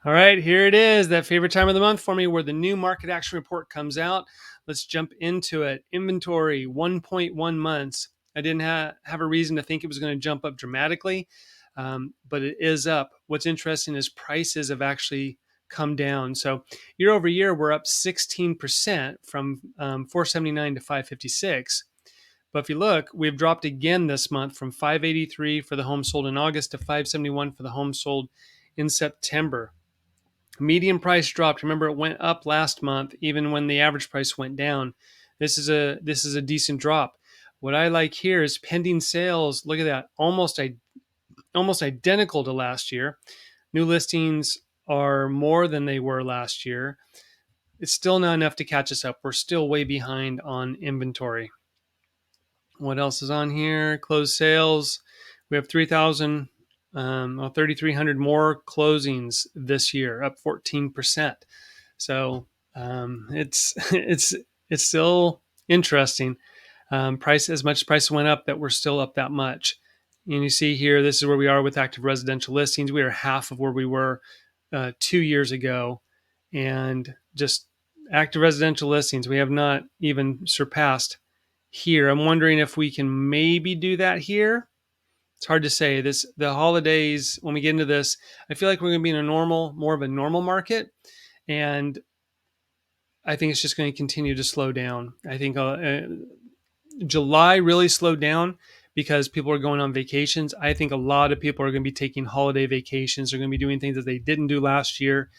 All right, here it is, that favorite time of the month for me where the new market action report comes out. Let's jump into it. Inventory, 1.1 months. I didn't have a reason to think it was going to jump up dramatically, but it is up. What's interesting is prices have actually come down. So year over year, we're up 16% from 479 to 556. But if you look, we've dropped again this month from 583 for the home sold in August to 571 for the home sold in September. Median price dropped. Remember, it went up last month, even when the average price went down. This is a decent drop. What I like here is pending sales. Look at that, almost identical to last year. New listings are more than they were last year. It's still not enough to catch us up. We're still way behind on inventory. What else is on here? Closed sales. We have 3,300 more closings this year, up 14%. So it's still interesting. Price as much as price went up, that we're still up that much. And you see here, this is where we are with active residential listings. We are half of where we were 2 years ago, and just active residential listings, we have not even surpassed here. I'm wondering if we can maybe do that here. It's hard to say. The holidays, when we get into this, I feel like we're going to be in more of a normal market, and I think it's just going to continue to slow down. I think July really slowed down because people are going on vacations. I think a lot of people are going to be taking holiday vacations. They're going to be doing things that they didn't do last year,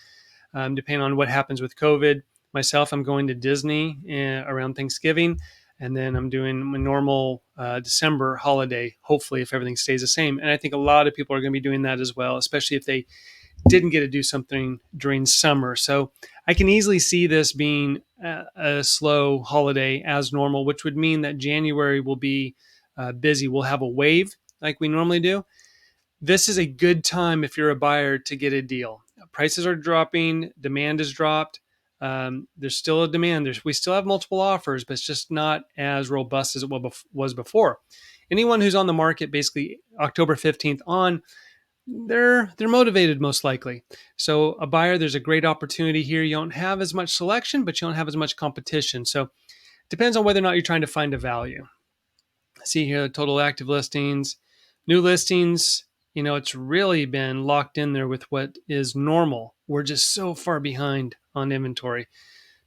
depending on what happens with COVID. Myself, I'm going to Disney around Thanksgiving, and then I'm doing my normal December holiday, hopefully, if everything stays the same. And I think a lot of people are going to be doing that as well, especially if they didn't get to do something during summer. So I can easily see this being a slow holiday as normal, which would mean that January will be busy. We'll have a wave like we normally do. This is a good time if you're a buyer to get a deal. Prices are dropping, demand has dropped. There's still a demand. We still have multiple offers, but it's just not as robust as it was before. Anyone who's on the market basically October 15th on, they're motivated most likely. So a buyer, there's a great opportunity here. You don't have as much selection, but you don't have as much competition. So it depends on whether or not you're trying to find a value. See here, the total active listings, new listings. It's really been locked in there with what is normal. We're just so far behind on inventory.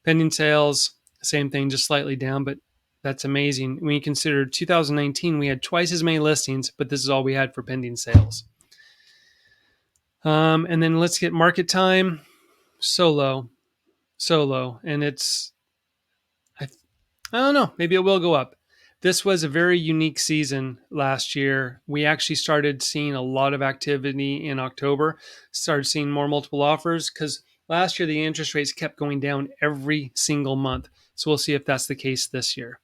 Pending sales, same thing, just slightly down, but that's amazing. When you consider 2019, we had twice as many listings, but this is all we had for pending sales. And then let's get market time. So low. And I don't know, maybe it will go up. This was a very unique season last year. We actually started seeing a lot of activity in October, started seeing more multiple offers because last year the interest rates kept going down every single month. So we'll see if that's the case this year.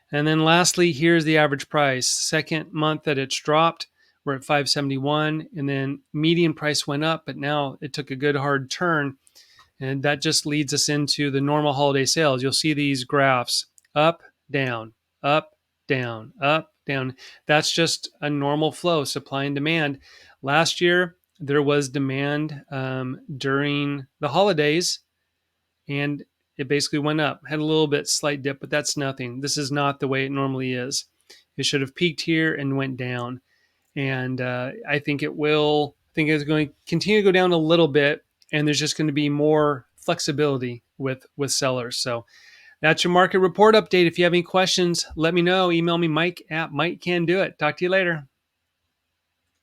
And then lastly, here's the average price. Second month that it's dropped, we're at 571, and then median price went up, but now it took a good hard turn, and that just leads us into the normal holiday sales. You'll see these graphs up, down, up, down, up, down. That's just a normal flow, supply and demand. Last year, there was demand during the holidays, and it basically went up, had a little bit slight dip, but that's nothing. This is not the way it normally is. It should have peaked here and went down. And I think it will. I think it's going to continue to go down a little bit, and there's just going to be more flexibility with sellers. So that's your market report update. If you have any questions, let me know. Email me, Mike@MikeCanDoIt. Talk to you later.